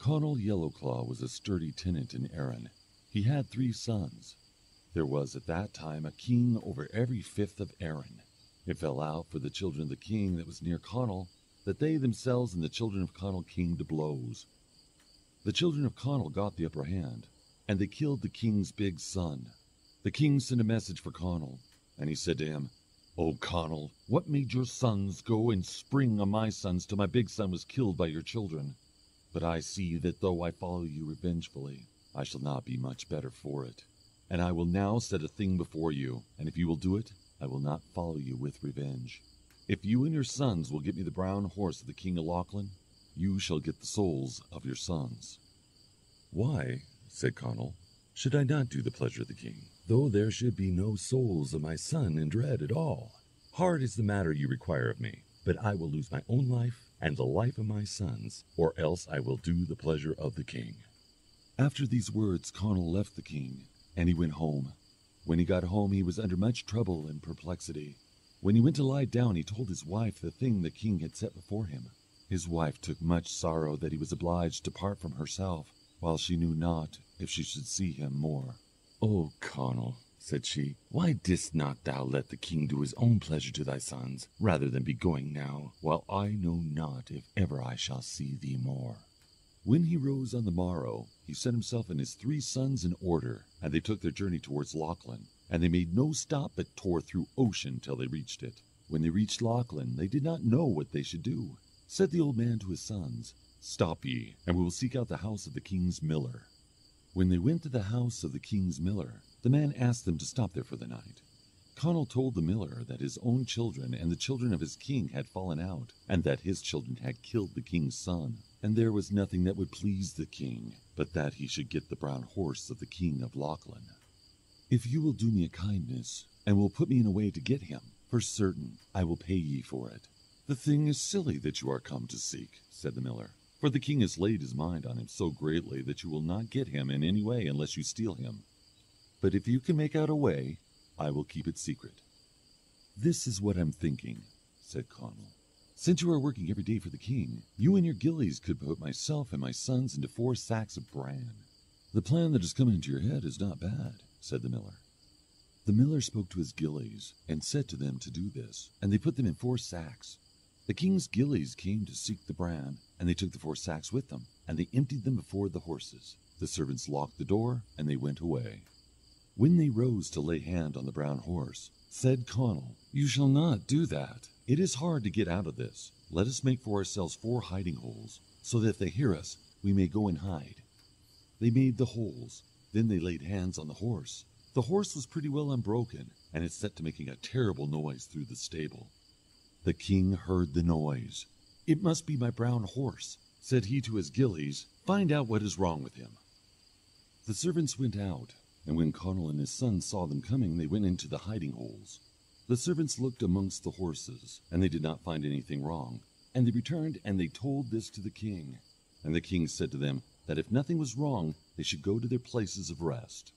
Conall Yellowclaw was a sturdy tenant in Erin. He had 3 sons. There was at that time a king over every fifth of Erin. It fell out for the children of the king that was near Conall that they themselves and the children of Conall came to blows. The children of Conall got the upper hand, and they killed the king's big son. The king sent a message for Conall, and he said to him, "O Conall, what made your sons go and spring on my sons till my big son was killed by your children? But I see that though I follow you revengefully, I shall not be much better for it. And I will now set a thing before you, and if you will do it, I will not follow you with revenge. If you and your sons will get me the brown horse of the king of Lochlin, you shall get the souls of your sons." "Why," said Conall, "should I not do the pleasure of the king, though there should be no souls of my son in dread at all? Hard is the matter you require of me, but I will lose my own life and the life of my sons, or else I will do the pleasure of the king." After these words Conall left the king, and he went home. When he got home he was under much trouble and perplexity. When he went to lie down he told his wife the thing the king had set before him. His wife took much sorrow that he was obliged to part from herself, while she knew not if she should see him more. "O Conall," said she, "why didst not thou let the king do his own pleasure to thy sons, rather than be going now, while I know not if ever I shall see thee more?" When he rose on the morrow, he set himself and his 3 sons in order, and they took their journey towards Lochlin, and they made no stop but tore through ocean till they reached it. When they reached Lochlin, they did not know what they should do. Said the old man to his sons, "Stop ye, and we will seek out the house of the king's miller." When they went to the house of the king's miller, the man asked them to stop there for the night. Conall told the miller that his own children and the children of his king had fallen out, and that his children had killed the king's son, and there was nothing that would please the king, but that he should get the brown horse of the king of Lochlin. "If you will do me a kindness, and will put me in a way to get him, for certain I will pay ye for it." "The thing is silly that you are come to seek," said the miller, "for the king has laid his mind on him so greatly that you will not get him in any way unless you steal him. But if you can make out a way, I will keep it secret." "This is what I'm thinking," said Conall. "Since you are working every day for the king, you and your gillies could put myself and my sons into 4 sacks of bran." "The plan that has come into your head is not bad," said the miller. The miller spoke to his gillies, and said to them to do this, and they put them in 4 sacks. The king's gillies came to seek the bran, and they took the 4 sacks with them, and they emptied them before the horses. The servants locked the door, and they went away. When they rose to lay hand on the brown horse, said Conall, "You shall not do that. It is hard to get out of this. Let us make for ourselves 4 hiding holes, so that if they hear us, we may go and hide." They made the holes. Then they laid hands on the horse. The horse was pretty well unbroken, and it set to making a terrible noise through the stable. The king heard the noise. "It must be my brown horse," said he to his gillies. "Find out what is wrong with him." The servants went out, and when Conall and his sons saw them coming, they went into the hiding holes. The servants looked amongst the horses, and they did not find anything wrong, and they returned and they told this to the king. And the king said to them that if nothing was wrong, they should go to their places of rest.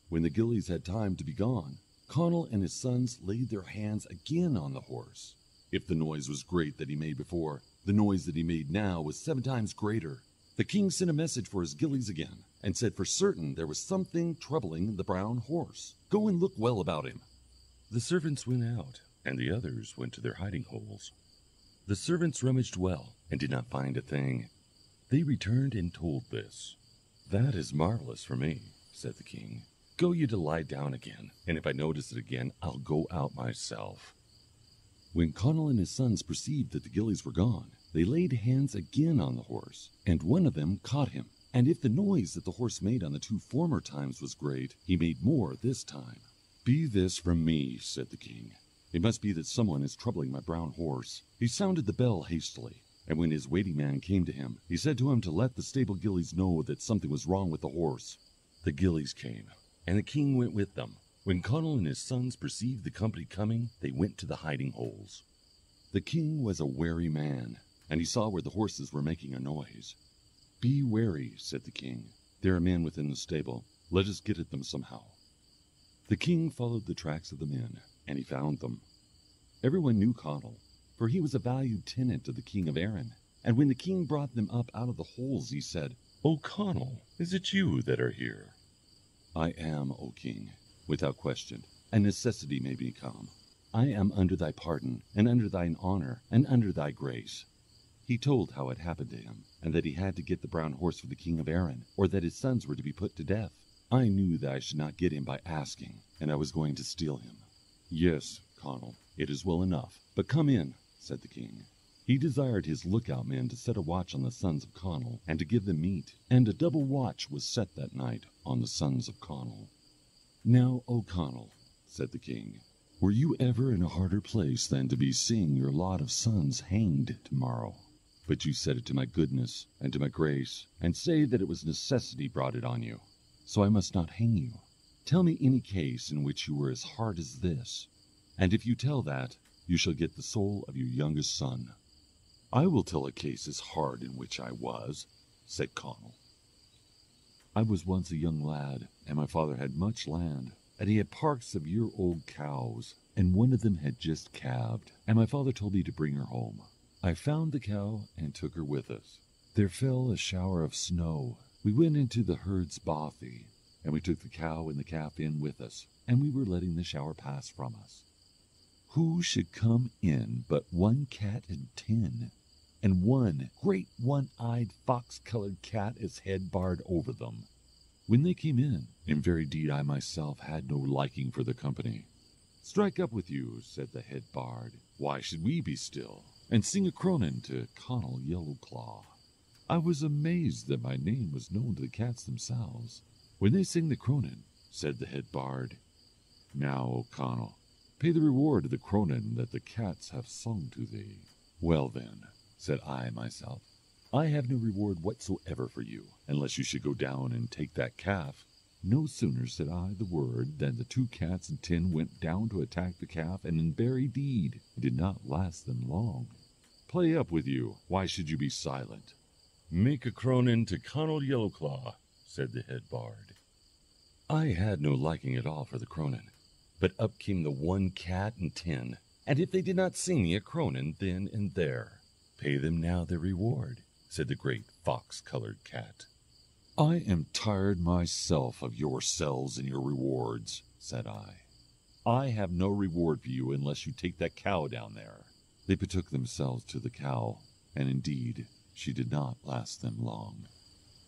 When the gillies had time to be gone, Conall and his sons laid their hands again on the horse. If the noise was great that he made before, the noise that he made now was 7 times greater. The king sent a message for his gillies again, and said for certain there was something troubling the brown horse. "Go and look well about him." The servants went out, and the others went to their hiding holes. The servants rummaged well, and did not find a thing. They returned and told this. "That is marvellous for me," said the king. "Go you to lie down again, and if I notice it again, I'll go out myself." When Conall and his sons perceived that the gillies were gone, they laid hands again on the horse, and one of them caught him. And if the noise that the horse made on the 2 former times was great, he made more this time. "Be this from me," said the king. "It must be that someone is troubling my brown horse." He sounded the bell hastily, and when his waiting man came to him, he said to him to let the stable gillies know that something was wrong with the horse. The gillies came, and the king went with them. When Conall and his sons perceived the company coming, they went to the hiding holes. The king was a wary man, and he saw where the horses were making a noise. "Be wary," said the king. "There are men within the stable. Let us get at them somehow." The king followed the tracks of the men, and he found them. Everyone knew Conall, for he was a valued tenant of the king of Erin, and when the king brought them up out of the holes, he said, "O Conall, is it you that are here?" "I am, O king, without question, and necessity made me come. I am under thy pardon, and under thine honour, and under thy grace." He told how it happened to him, and that he had to get the brown horse for the king of Erin, or that his sons were to be put to death. I knew that I should not get him by asking, and I was going to steal him. "Yes, Conall, it is well enough, but come in," said the king. He desired his lookout men to set a watch on the sons of Conall, and to give them meat, and a double watch was set that night on the sons of Conall. "Now, O Conall," said the king, "were you ever in a harder place than to be seeing your lot of sons hanged tomorrow? But you set it to my goodness and to my grace, and say that it was necessity brought it on you, so I must not hang you. Tell me any case in which you were as hard as this, and if you tell that, you shall get the soul of your youngest son." "I will tell a case as hard in which I was," said Conall. "I was once a young lad, and my father had much land, and he had parks of year-old cows, and one of them had just calved, and my father told me to bring her home. I found the cow and took her with us. There fell a shower of snow. We went into the herd's bothy, and we took the cow and the calf in with us, and we were letting the shower pass from us. Who should come in but one cat and 10, and one great one-eyed fox-coloured cat as head bard over them. When they came in very deed I myself had no liking for the company. 'Strike up with you,' said the head bard. 'Why should we be still?' and sing a cronan to Conall Yellowclaw. I was amazed that my name was known to the cats themselves. When they sang the cronan, said the head bard, 'Now, O Conall, pay the reward of the cronan that the cats have sung to thee.' 'Well then,' said I myself, 'I have no reward whatsoever for you, unless you should go down and take that calf.' No sooner said I the word than the 2 cats and 10 went down to attack the calf, and in very deed it did not last them long. 'Play up with you, why should you be silent?' 'Make a cronan to Conall Yellowclaw,' said the head bard. I had no liking at all for the cronan, but up came the 1 cat and 10, and if they did not sing me a cronan then and there, 'Pay them now their reward,' said the great fox-coloured cat. 'I am tired myself of yourselves and your rewards,' said I. 'I have no reward for you unless you take that cow down there.' They betook themselves to the cow, and indeed she did not last them long.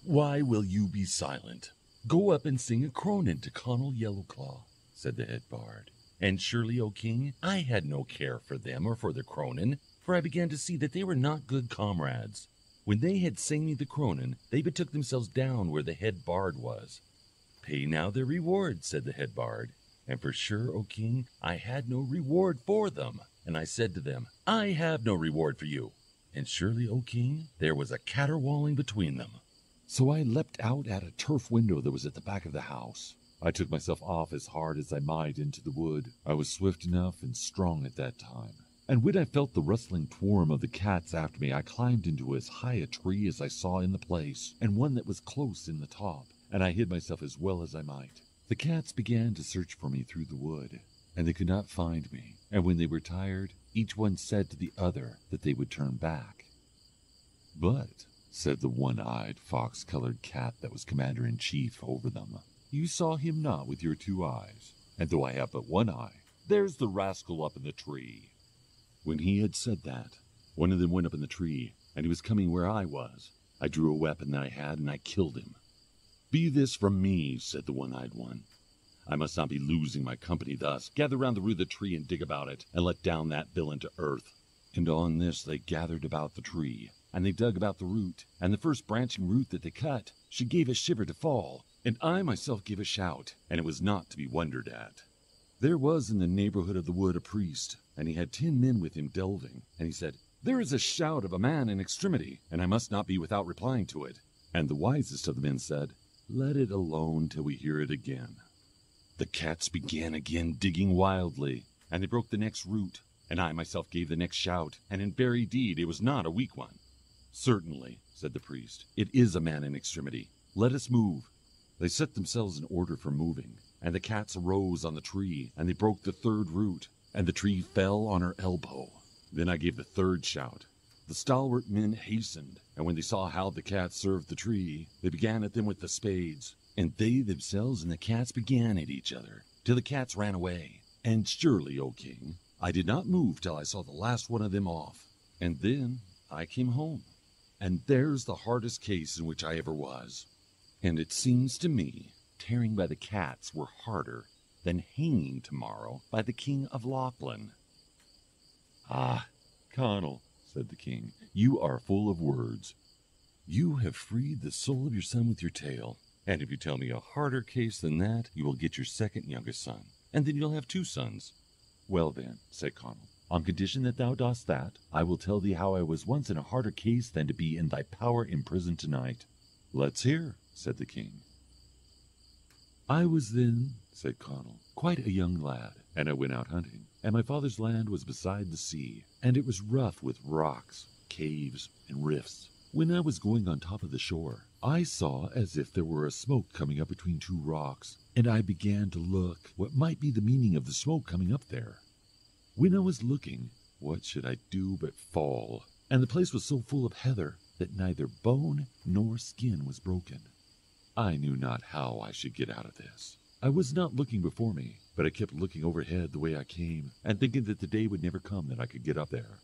'Why will you be silent? Go up and sing a cronan to Conall Yellowclaw,' said the head bard. And surely, O king, I had no care for them or for the cronan, for I began to see that they were not good comrades. When they had sang me the cronan, they betook themselves down where the head bard was. 'Pay now their reward,' said the head bard. And for sure, O king, I had no reward for them. And I said to them, 'I have no reward for you.' And surely, O king, there was a caterwauling between them. So I leapt out at a turf window that was at the back of the house. I took myself off as hard as I might into the wood. I was swift enough and strong at that time. And when I felt the rustling twarm of the cats after me, I climbed into as high a tree as I saw in the place, and one that was close in the top, and I hid myself as well as I might. The cats began to search for me through the wood, and they could not find me, and when they were tired, each one said to the other that they would turn back. 'But,' said the one-eyed, fox-coloured cat that was commander-in-chief over them, 'you saw him not with your 2 eyes, and though I have but 1 eye, there's the rascal up in the tree.' When he had said that, one of them went up in the tree, and he was coming where I was. I drew a weapon that I had, and I killed him. 'Be this from me,' said the one-eyed one. 'I must not be losing my company thus. Gather round the root of the tree and dig about it, and let down that villain to earth.' And on this they gathered about the tree, and they dug about the root, and the first branching root that they cut, she gave a shiver to fall, and I myself gave a shout, and it was not to be wondered at. There was in the neighbourhood of the wood a priest, and he had 10 men with him delving, and he said, 'There is a shout of a man in extremity, and I must not be without replying to it.' And the wisest of the men said, 'Let it alone till we hear it again.' The cats began again digging wildly, and they broke the next root, and I myself gave the next shout, and in very deed it was not a weak one. 'Certainly,' said the priest, 'it is a man in extremity. Let us move.' They set themselves in order for moving, and the cats arose on the tree, and they broke the 3rd root, and the tree fell on her elbow. Then I gave the 3rd shout, The stalwart men hastened, and when they saw how the cats served the tree, they began at them with the spades, and they themselves and the cats began at each other, till the cats ran away. And surely, O king, I did not move till I saw the last one of them off, and then I came home. And there's the hardest case in which I ever was. And it seems to me, tearing by the cats were harder than hanging tomorrow by the king of Lachlan. Ah, Conall, said the king, you are full of words. You have freed the soul of your son with your tale, and if you tell me a harder case than that, you will get your second youngest son, and then you'll have 2 sons. Well then, said Conall, on condition that thou dost that, I will tell thee how I was once in a harder case than to be in thy power in prison tonight. Let's hear, said the king. I was then, said Conall, quite a young lad, and I went out hunting, and my father's land was beside the sea, and it was rough with rocks, caves, and rifts. When I was going on top of the shore, I saw as if there were a smoke coming up between 2 rocks, and I began to look what might be the meaning of the smoke coming up there. When I was looking, what should I do but fall, and the place was so full of heather that neither bone nor skin was broken. I knew not how I should get out of this. I was not looking before me, but I kept looking overhead the way I came, and thinking that the day would never come that I could get up there.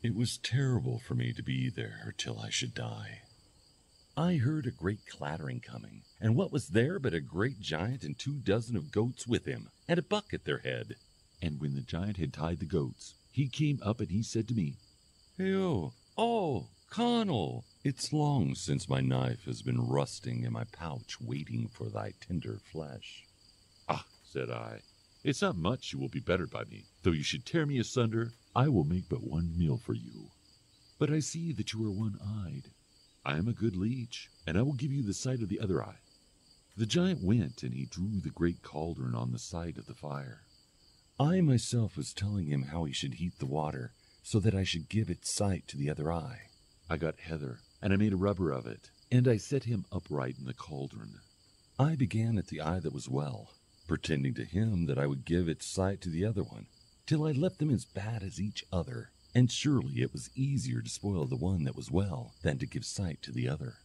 It was terrible for me to be there till I should die. I heard a great clattering coming, and what was there but a great giant and 24 of goats with him, and a buck at their head. And when the giant had tied the goats, he came up and he said to me, Hey-o, oh, Conall, it's long since my knife has been rusting in my pouch waiting for thy tender flesh. Ah, said I, it's not much you will be bettered by me. Though you should tear me asunder, I will make but one meal for you. But I see that you are one-eyed. I am a good leech, and I will give you the sight of the other eye. The giant went, and he drew the great cauldron on the side of the fire. I myself was telling him how he should heat the water, so that I should give it sight to the other eye. I got heather, and I made a rubber of it, and I set him upright in the cauldron. I began at the eye that was well, pretending to him that I would give its sight to the other one, till I left them as bad as each other, and surely it was easier to spoil the one that was well than to give sight to the other.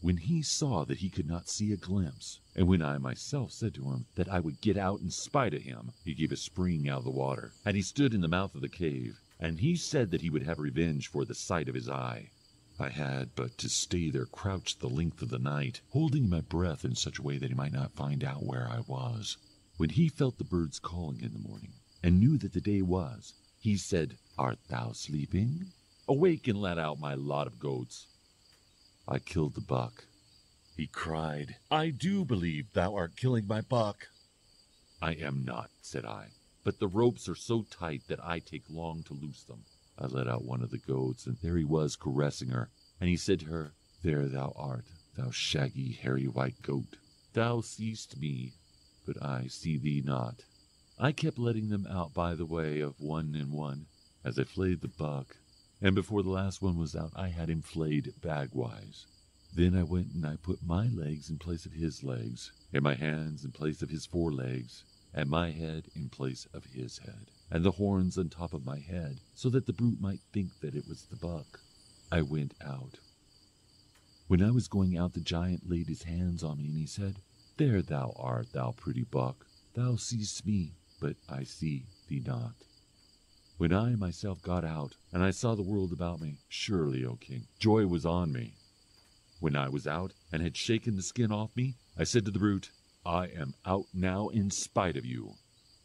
When he saw that he could not see a glimpse, and when I myself said to him that I would get out in spite of him, he gave a spring out of the water, and he stood in the mouth of the cave, and he said that he would have revenge for the sight of his eye. I had but to stay there crouched the length of the night, holding my breath in such a way that he might not find out where I was. When he felt the birds calling in the morning, and knew that the day was, he said, Art thou sleeping? Awake and let out my lot of goats. I killed the buck. He cried, I do believe thou art killing my buck. I am not, said I, but the ropes are so tight that I take long to loose them. I let out one of the goats, and there he was caressing her, and he said to her, There thou art, thou shaggy, hairy white goat. Thou seest me, but I see thee not. I kept letting them out by the way of 1 and 1, as I flayed the buck, and before the last one was out I had him flayed bagwise. Then I went and I put my legs in place of his legs, and my hands in place of his forelegs, and my head in place of his head, and the horns on top of my head, so that the brute might think that it was the buck. I went out. When I was going out, the giant laid his hands on me, and he said, There thou art, thou pretty buck. Thou seest me, but I see thee not. When I myself got out, and I saw the world about me, surely, O king, joy was on me. When I was out, and had shaken the skin off me, I said to the brute, I am out now in spite of you.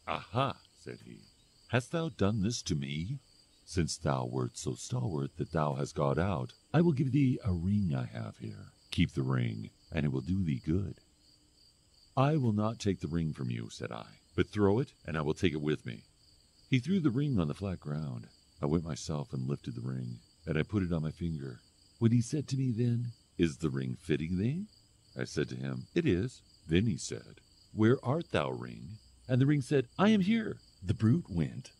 Aha, said he, hast thou done this to me? Since thou wert so stalwart that thou hast got out, I will give thee a ring I have here. Keep the ring, and it will do thee good. I will not take the ring from you, said I, but throw it, and I will take it with me. He threw the ring on the flat ground. I went myself and lifted the ring, and I put it on my finger. When he said to me then, Is the ring fitting thee? I said to him, It is. Then he said, Where art thou, ring? And the ring said, I am here. The brute went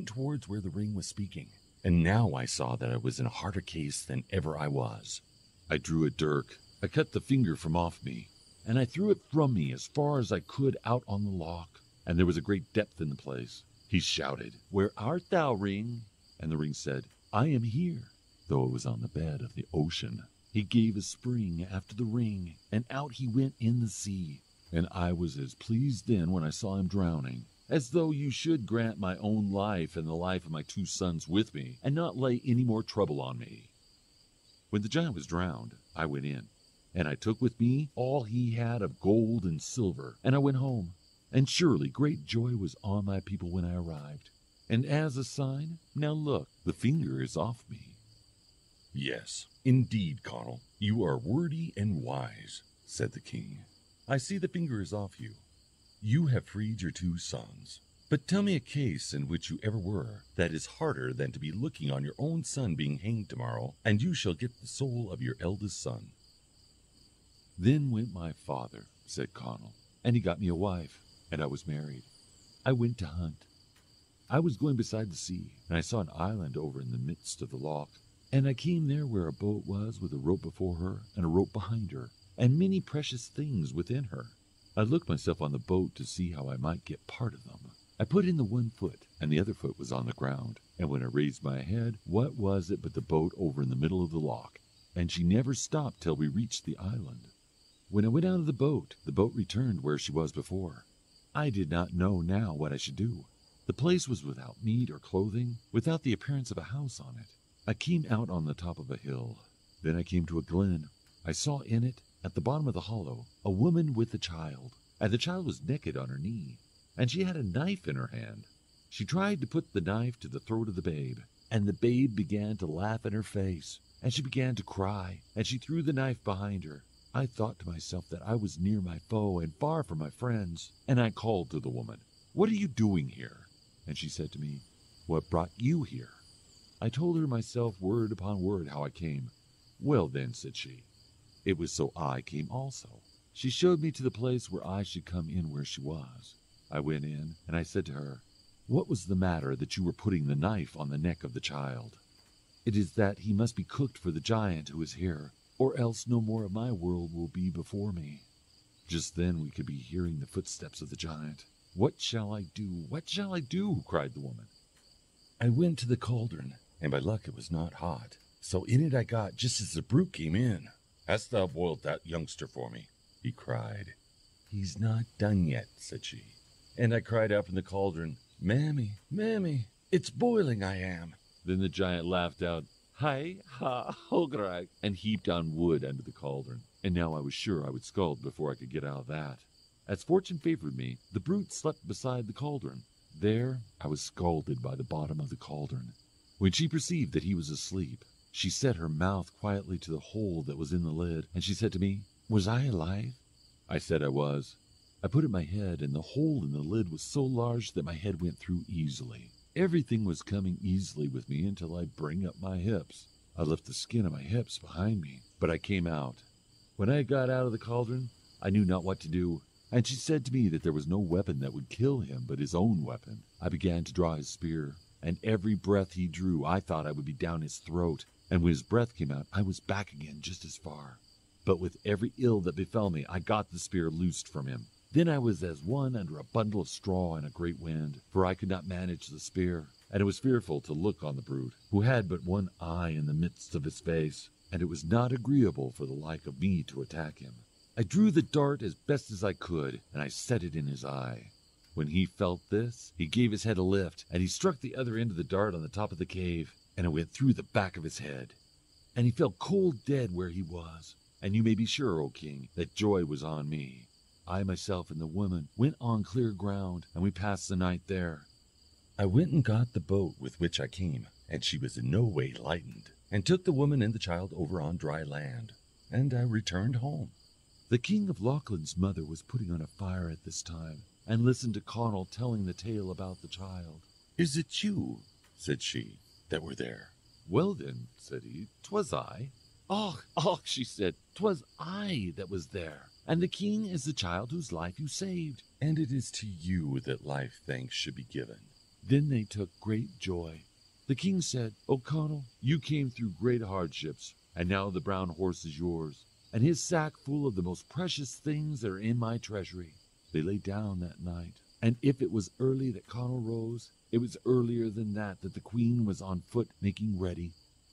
towards where the ring was speaking, and now I saw that I was in a harder case than ever I was. I drew a dirk, I cut the finger from off me, and I threw it from me as far as I could out on the loch, and there was a great depth in the place. He shouted, Where art thou, ring? And the ring said, I am here. though it was on the bed of the ocean. He gave a spring after the ring, and out he went in the sea. And I was as pleased then when I saw him drowning, as though you should grant my own life and the life of my 2 sons with me, and not lay any more trouble on me. When the giant was drowned, I went in, and I took with me all he had of gold and silver, and I went home. And surely great joy was on my people when I arrived. And as a sign, now look, the finger is off me. Yes, indeed, Conall, you are wordy and wise, said the king. I see the finger is off you. You have freed your 2 sons. But tell me a case in which you ever were that is harder than to be looking on your own son being hanged tomorrow, and you shall get the soul of your eldest son. Then went my father, said Conall, and he got me a wife, and I was married. I went to hunt. I was going beside the sea, and I saw an island over in the midst of the loch, and I came there where a boat was with a rope before her and a rope behind her, and many precious things within her. I looked myself on the boat to see how I might get part of them. I put in the 1 foot, and the other foot was on the ground, and when I raised my head, what was it but the boat over in the middle of the loch, and she never stopped till we reached the island. When I went out of the boat returned where she was before. I did not know now what I should do. The place was without meat or clothing, without the appearance of a house on it. I came out on the top of a hill. Then I came to a glen. I saw in it, at the bottom of the hollow, a woman with a child, and the child was naked on her knee, and she had a knife in her hand. She tried to put the knife to the throat of the babe, and the babe began to laugh in her face, and she began to cry, and she threw the knife behind her. I thought to myself that I was near my foe and far from my friends, and I called to the woman, "What are you doing here?" And she said to me, "What brought you here?" I told her myself word upon word how I came. "Well then," said she, "it was so I came also." She showed me to the place where I should come in where she was. I went in, and I said to her, "What was the matter that you were putting the knife on the neck of the child?" "It is that he must be cooked for the giant who is here, or else no more of my world will be before me." Just then we could be hearing the footsteps of the giant. "What shall I do? What shall I do?" cried the woman. I went to the cauldron, and by luck it was not hot, so in it I got just as the brute came in. "Hast thou boiled that youngster for me?" he cried. "He's not done yet," said she. And I cried out from the cauldron, "Mammy, mammy, it's boiling I am." Then the giant laughed out, "Hi, ha, hograg," and heaped on wood under the cauldron. And now I was sure I would scald before I could get out of that. As fortune favored me, the brute slept beside the cauldron. There I was scalded by the bottom of the cauldron. When she perceived that he was asleep, she set her mouth quietly to the hole that was in the lid, and she said to me, "Was I alive?" I said I was. I put in my head, and the hole in the lid was so large that my head went through easily. Everything was coming easily with me until I bring up my hips. I left the skin of my hips behind me, but I came out. When I got out of the cauldron, I knew not what to do, and she said to me that there was no weapon that would kill him but his own weapon. I began to draw his spear, and every breath he drew I thought I would be down his throat, and when his breath came out I was back again just as far. But with every ill that befell me I got the spear loosed from him. Then I was as one under a bundle of straw in a great wind, for I could not manage the spear, and it was fearful to look on the brute, who had but one eye in the midst of his face, and it was not agreeable for the like of me to attack him. I drew the dart as best as I could, and I set it in his eye. When he felt this, he gave his head a lift, and he struck the other end of the dart on the top of the cave, and it went through the back of his head. And he fell cold dead where he was, and you may be sure, O king, that joy was on me. I myself and the woman went on clear ground, and we passed the night there. I went and got the boat with which I came, and she was in no way lightened, and took the woman and the child over on dry land, and I returned home. The king of Lachlan's mother was putting on a fire at this time, and listened to Conall telling the tale about the child. "Is it you," said she, "that were there?" "Well then," said he, "'twas I." Och," she said, "'twas I that was there, and the king is the child whose life you saved. "And it is to you that life thanks should be given." Then they took great joy. The king said, "O Conall, you came through great hardships, and now the brown horse is yours, and his sack full of the most precious things that are in my treasury." They lay down that night, and if it was early that Conall rose, it was earlier than that the queen was on foot making ready.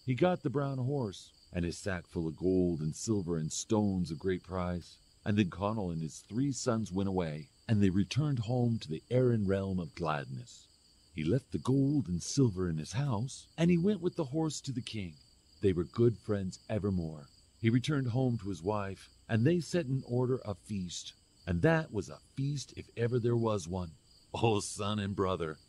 He got the brown horse, and his sack full of gold and silver and stones of great price. And then Conall and his 3 sons went away, and they returned home to the Erin realm of gladness. He left the gold and silver in his house, and he went with the horse to the king. They were good friends evermore. He returned home to his wife, and they set in order a feast. And that was a feast if ever there was one. Oh, son and brother,